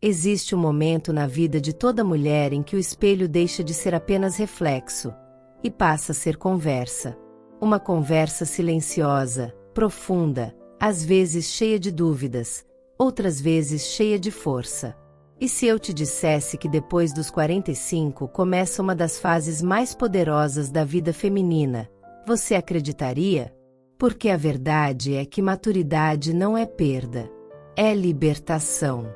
Existe um momento na vida de toda mulher em que o espelho deixa de ser apenas reflexo e passa a ser conversa. Uma conversa silenciosa, profunda, às vezes cheia de dúvidas, outras vezes cheia de força. E se eu te dissesse que depois dos 45 começa uma das fases mais poderosas da vida feminina, você acreditaria? Porque a verdade é que maturidade não é perda, é libertação.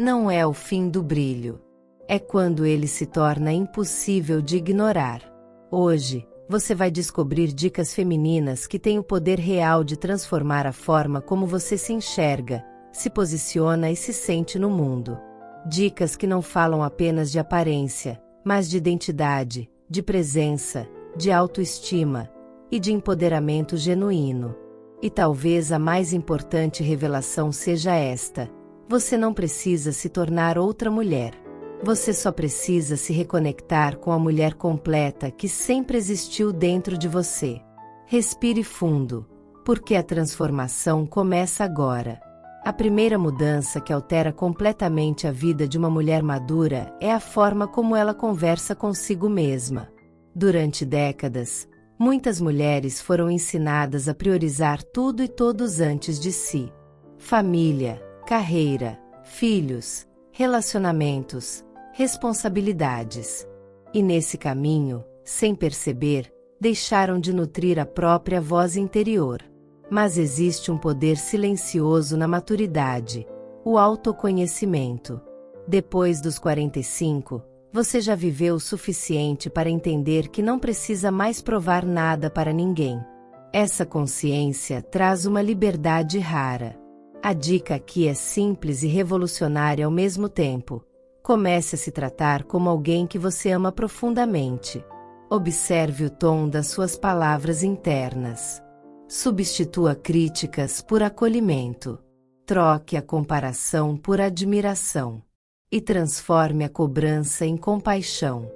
Não é o fim do brilho. É quando ele se torna impossível de ignorar. Hoje, você vai descobrir dicas femininas que têm o poder real de transformar a forma como você se enxerga, se posiciona e se sente no mundo. Dicas que não falam apenas de aparência, mas de identidade, de presença, de autoestima e de empoderamento genuíno. E talvez a mais importante revelação seja esta: você não precisa se tornar outra mulher. Você só precisa se reconectar com a mulher completa que sempre existiu dentro de você. Respire fundo, porque a transformação começa agora. A primeira mudança que altera completamente a vida de uma mulher madura é a forma como ela conversa consigo mesma. Durante décadas, muitas mulheres foram ensinadas a priorizar tudo e todos antes de si. Família, carreira, filhos, relacionamentos, responsabilidades. E nesse caminho, sem perceber, deixaram de nutrir a própria voz interior. Mas existe um poder silencioso na maturidade, o autoconhecimento. Depois dos 45, você já viveu o suficiente para entender que não precisa mais provar nada para ninguém. Essa consciência traz uma liberdade rara. A dica aqui é simples e revolucionária ao mesmo tempo. Comece a se tratar como alguém que você ama profundamente. Observe o tom das suas palavras internas. Substitua críticas por acolhimento. Troque a comparação por admiração. E transforme a cobrança em compaixão.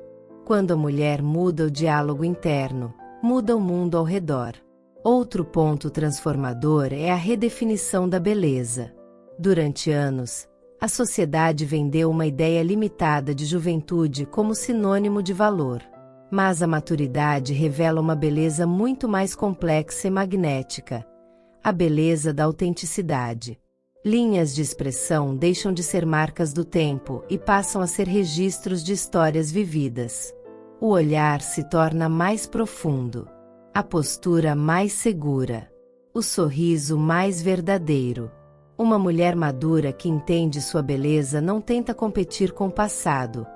Quando a mulher muda o diálogo interno, muda o mundo ao redor. Outro ponto transformador é a redefinição da beleza. Durante anos, a sociedade vendeu uma ideia limitada de juventude como sinônimo de valor. Mas a maturidade revela uma beleza muito mais complexa e magnética. A beleza da autenticidade. Linhas de expressão deixam de ser marcas do tempo e passam a ser registros de histórias vividas. O olhar se torna mais profundo. A postura mais segura. O sorriso mais verdadeiro. Uma mulher madura que entende sua beleza não tenta competir com o passado.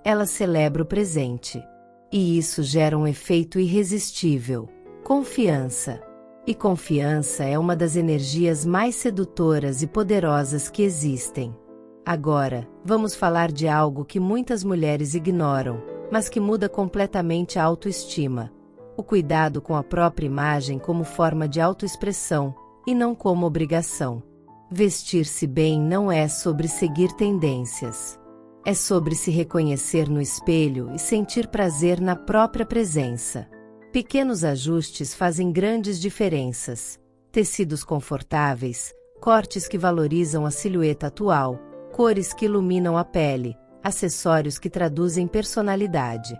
Ela celebra o presente. E isso gera um efeito irresistível: confiança. E confiança é uma das energias mais sedutoras e poderosas que existem. Agora, vamos falar de algo que muitas mulheres ignoram, mas que muda completamente a autoestima: o cuidado com a própria imagem como forma de autoexpressão, e não como obrigação. Vestir-se bem não é sobre seguir tendências. É sobre se reconhecer no espelho e sentir prazer na própria presença. Pequenos ajustes fazem grandes diferenças. Tecidos confortáveis, cortes que valorizam a silhueta atual, cores que iluminam a pele, acessórios que traduzem personalidade.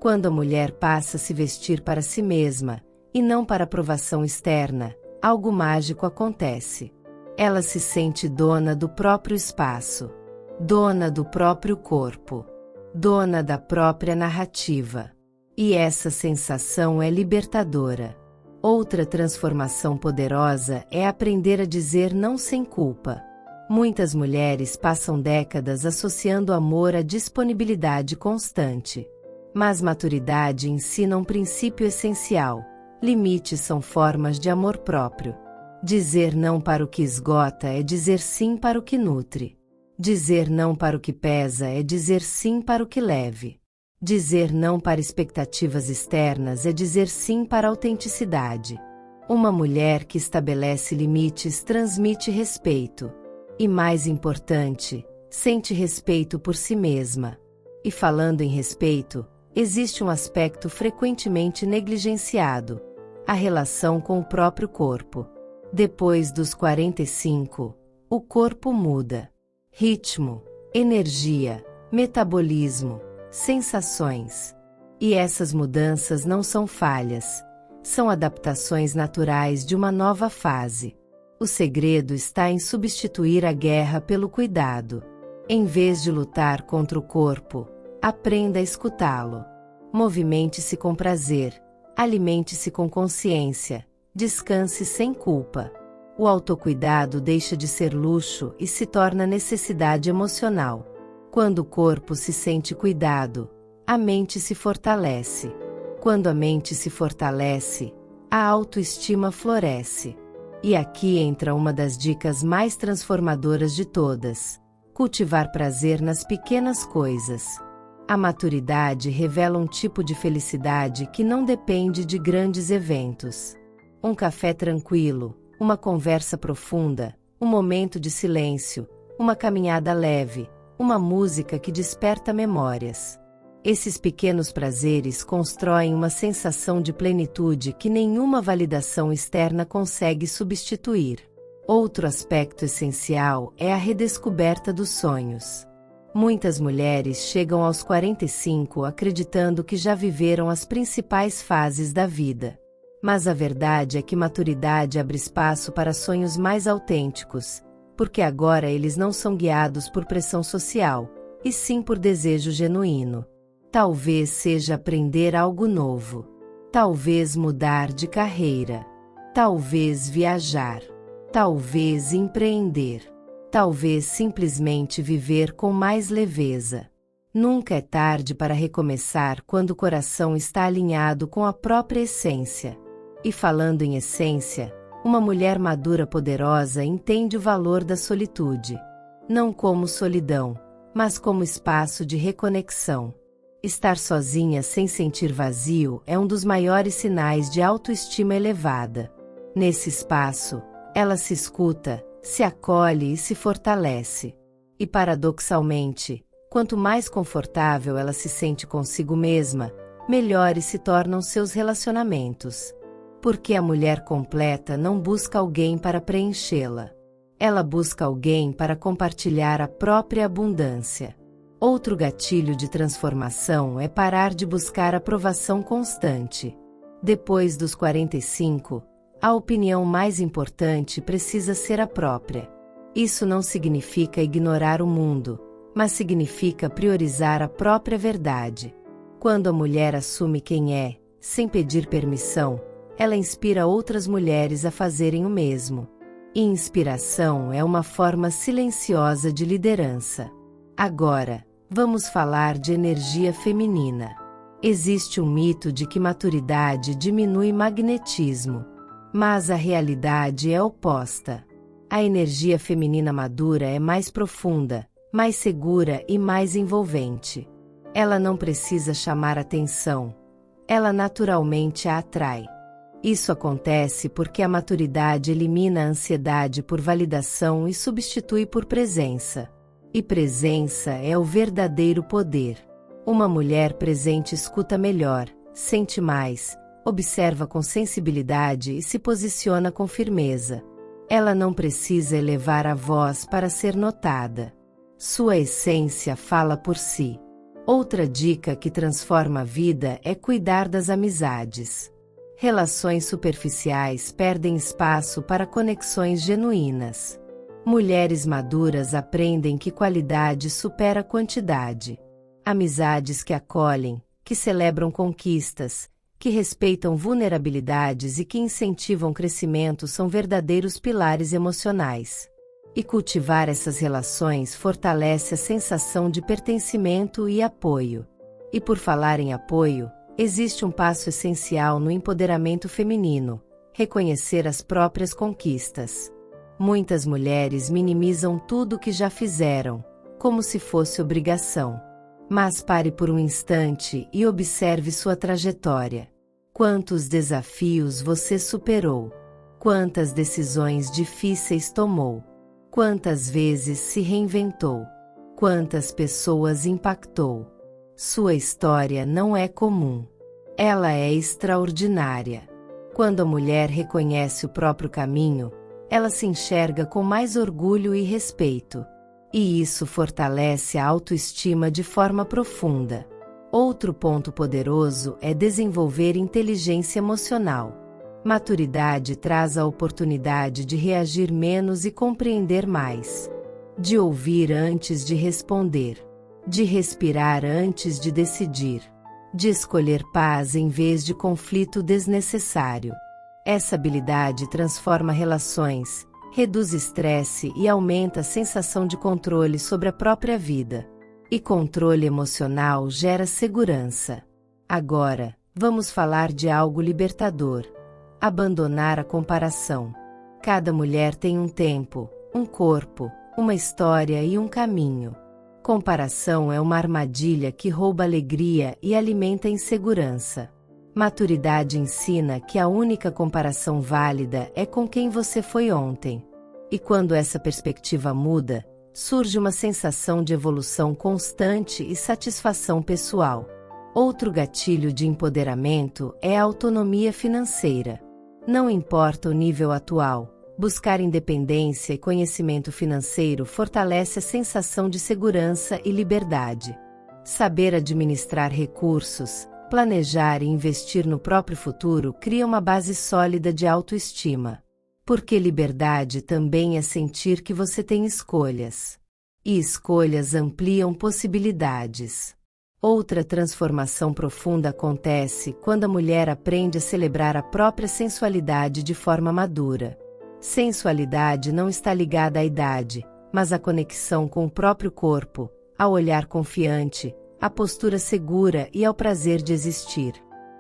Quando a mulher passa a se vestir para si mesma, e não para aprovação externa, algo mágico acontece. Ela se sente dona do próprio espaço. Dona do próprio corpo, dona da própria narrativa. E essa sensação é libertadora. Outra transformação poderosa é aprender a dizer não sem culpa. Muitas mulheres passam décadas associando amor à disponibilidade constante. Mas maturidade ensina um princípio essencial: limites são formas de amor próprio. Dizer não para o que esgota é dizer sim para o que nutre. Dizer não para o que pesa é dizer sim para o que leve. Dizer não para expectativas externas é dizer sim para a autenticidade. Uma mulher que estabelece limites transmite respeito. E mais importante, sente respeito por si mesma. E falando em respeito, existe um aspecto frequentemente negligenciado: a relação com o próprio corpo. Depois dos 45, o corpo muda. Ritmo, energia, metabolismo, sensações. E essas mudanças não são falhas, são adaptações naturais de uma nova fase. O segredo está em substituir a guerra pelo cuidado. Em vez de lutar contra o corpo, aprenda a escutá-lo. Movimente-se com prazer, alimente-se com consciência, descanse sem culpa. O autocuidado deixa de ser luxo e se torna necessidade emocional. Quando o corpo se sente cuidado, a mente se fortalece. Quando a mente se fortalece, a autoestima floresce. E aqui entra uma das dicas mais transformadoras de todas: cultivar prazer nas pequenas coisas. A maturidade revela um tipo de felicidade que não depende de grandes eventos. Um café tranquilo, uma conversa profunda, um momento de silêncio, uma caminhada leve, uma música que desperta memórias. Esses pequenos prazeres constroem uma sensação de plenitude que nenhuma validação externa consegue substituir. Outro aspecto essencial é a redescoberta dos sonhos. Muitas mulheres chegam aos 45 acreditando que já viveram as principais fases da vida. Mas a verdade é que maturidade abre espaço para sonhos mais autênticos, porque agora eles não são guiados por pressão social, e sim por desejo genuíno. Talvez seja aprender algo novo. Talvez mudar de carreira. Talvez viajar. Talvez empreender. Talvez simplesmente viver com mais leveza. Nunca é tarde para recomeçar quando o coração está alinhado com a própria essência. E falando em essência, uma mulher madura poderosa entende o valor da solitude. Não como solidão, mas como espaço de reconexão. Estar sozinha sem sentir vazio é um dos maiores sinais de autoestima elevada. Nesse espaço, ela se escuta, se acolhe e se fortalece. E paradoxalmente, quanto mais confortável ela se sente consigo mesma, melhores se tornam seus relacionamentos. Porque a mulher completa não busca alguém para preenchê-la. Ela busca alguém para compartilhar a própria abundância. Outro gatilho de transformação é parar de buscar aprovação constante. Depois dos 45, a opinião mais importante precisa ser a própria. Isso não significa ignorar o mundo, mas significa priorizar a própria verdade. Quando a mulher assume quem é, sem pedir permissão, ela inspira outras mulheres a fazerem o mesmo. E inspiração é uma forma silenciosa de liderança. Agora, vamos falar de energia feminina. Existe um mito de que maturidade diminui magnetismo. Mas a realidade é oposta. A energia feminina madura é mais profunda, mais segura e mais envolvente. Ela não precisa chamar atenção. Ela naturalmente a atrai. Isso acontece porque a maturidade elimina a ansiedade por validação e substitui por presença. E presença é o verdadeiro poder. Uma mulher presente escuta melhor, sente mais, observa com sensibilidade e se posiciona com firmeza. Ela não precisa elevar a voz para ser notada. Sua essência fala por si. Outra dica que transforma a vida é cuidar das amizades. Relações superficiais perdem espaço para conexões genuínas. Mulheres maduras aprendem que qualidade supera quantidade. Amizades que acolhem, que celebram conquistas, que respeitam vulnerabilidades e que incentivam crescimento são verdadeiros pilares emocionais. E cultivar essas relações fortalece a sensação de pertencimento e apoio. E por falar em apoio, existe um passo essencial no empoderamento feminino: reconhecer as próprias conquistas. Muitas mulheres minimizam tudo o que já fizeram, como se fosse obrigação. Mas pare por um instante e observe sua trajetória. Quantos desafios você superou? Quantas decisões difíceis tomou? Quantas vezes se reinventou? Quantas pessoas impactou? Sua história não é comum. Ela é extraordinária. Quando a mulher reconhece o próprio caminho, ela se enxerga com mais orgulho e respeito. E isso fortalece a autoestima de forma profunda. Outro ponto poderoso é desenvolver inteligência emocional. Maturidade traz a oportunidade de reagir menos e compreender mais. De ouvir antes de responder. De respirar antes de decidir. De escolher paz em vez de conflito desnecessário. Essa habilidade transforma relações, reduz estresse e aumenta a sensação de controle sobre a própria vida. E controle emocional gera segurança. Agora, vamos falar de algo libertador. Abandonar a comparação. Cada mulher tem um tempo, um corpo, uma história e um caminho. Comparação é uma armadilha que rouba alegria e alimenta a insegurança. Maturidade ensina que a única comparação válida é com quem você foi ontem. E quando essa perspectiva muda, surge uma sensação de evolução constante e satisfação pessoal. Outro gatilho de empoderamento é a autonomia financeira. Não importa o nível atual, buscar independência e conhecimento financeiro fortalece a sensação de segurança e liberdade. Saber administrar recursos, planejar e investir no próprio futuro cria uma base sólida de autoestima. Porque liberdade também é sentir que você tem escolhas. E escolhas ampliam possibilidades. Outra transformação profunda acontece quando a mulher aprende a celebrar a própria sensualidade de forma madura. Sensualidade não está ligada à idade, mas à conexão com o próprio corpo, ao olhar confiante, à postura segura e ao prazer de existir.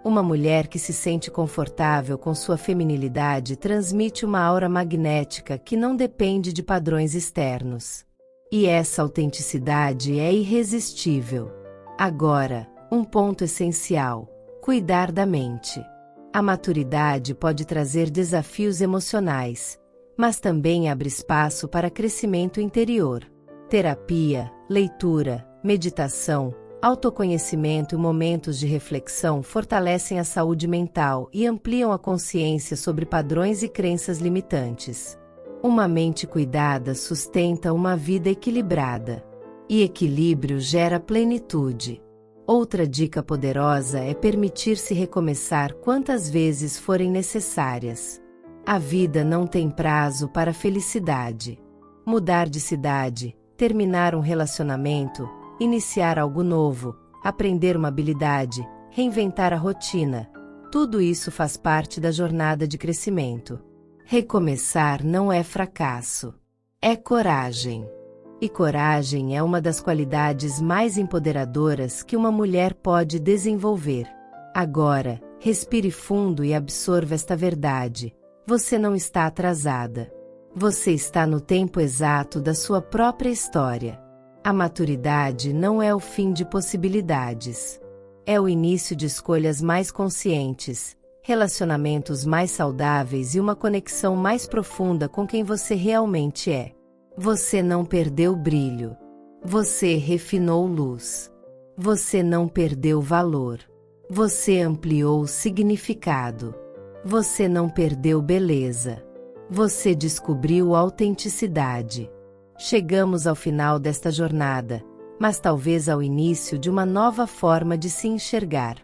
Uma mulher que se sente confortável com sua feminilidade transmite uma aura magnética que não depende de padrões externos. E essa autenticidade é irresistível. Agora, um ponto essencial: cuidar da mente. A maturidade pode trazer desafios emocionais, mas também abre espaço para crescimento interior. Terapia, leitura, meditação, autoconhecimento e momentos de reflexão fortalecem a saúde mental e ampliam a consciência sobre padrões e crenças limitantes. Uma mente cuidada sustenta uma vida equilibrada. E equilíbrio gera plenitude. Outra dica poderosa é permitir-se recomeçar quantas vezes forem necessárias. A vida não tem prazo para a felicidade. Mudar de cidade, terminar um relacionamento, iniciar algo novo, aprender uma habilidade, reinventar a rotina. Tudo isso faz parte da jornada de crescimento. Recomeçar não é fracasso. É coragem. E coragem é uma das qualidades mais empoderadoras que uma mulher pode desenvolver. Agora, respire fundo e absorva esta verdade. Você não está atrasada. Você está no tempo exato da sua própria história. A maturidade não é o fim de possibilidades. É o início de escolhas mais conscientes, relacionamentos mais saudáveis e uma conexão mais profunda com quem você realmente é. Você não perdeu brilho. Você refinou luz. Você não perdeu valor. Você ampliou significado. Você não perdeu beleza. Você descobriu autenticidade. Chegamos ao final desta jornada, mas talvez ao início de uma nova forma de se enxergar.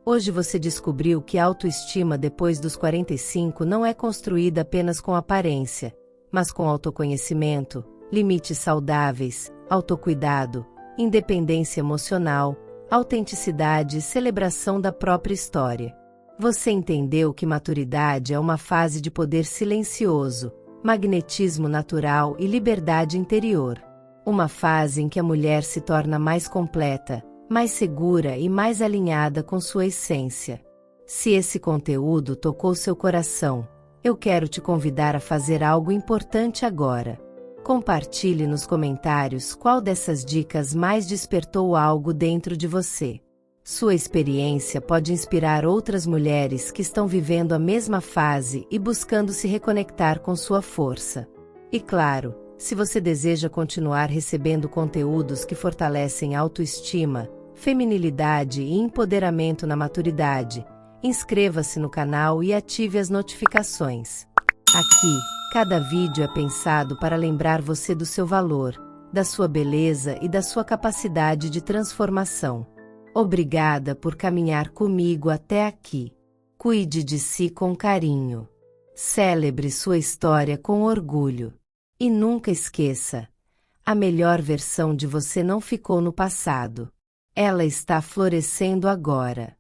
Hoje você descobriu que a autoestima depois dos 45 não é construída apenas com aparência, mas com autoconhecimento, limites saudáveis, autocuidado, independência emocional, autenticidade e celebração da própria história. Você entendeu que maturidade é uma fase de poder silencioso, magnetismo natural e liberdade interior. Uma fase em que a mulher se torna mais completa, mais segura e mais alinhada com sua essência. Se esse conteúdo tocou seu coração, eu quero te convidar a fazer algo importante agora. Compartilhe nos comentários qual dessas dicas mais despertou algo dentro de você. Sua experiência pode inspirar outras mulheres que estão vivendo a mesma fase e buscando se reconectar com sua força. E claro, se você deseja continuar recebendo conteúdos que fortalecem autoestima, feminilidade e empoderamento na maturidade, inscreva-se no canal e ative as notificações. Aqui, cada vídeo é pensado para lembrar você do seu valor, da sua beleza e da sua capacidade de transformação. Obrigada por caminhar comigo até aqui. Cuide de si com carinho. Celebre sua história com orgulho. E nunca esqueça: a melhor versão de você não ficou no passado. Ela está florescendo agora.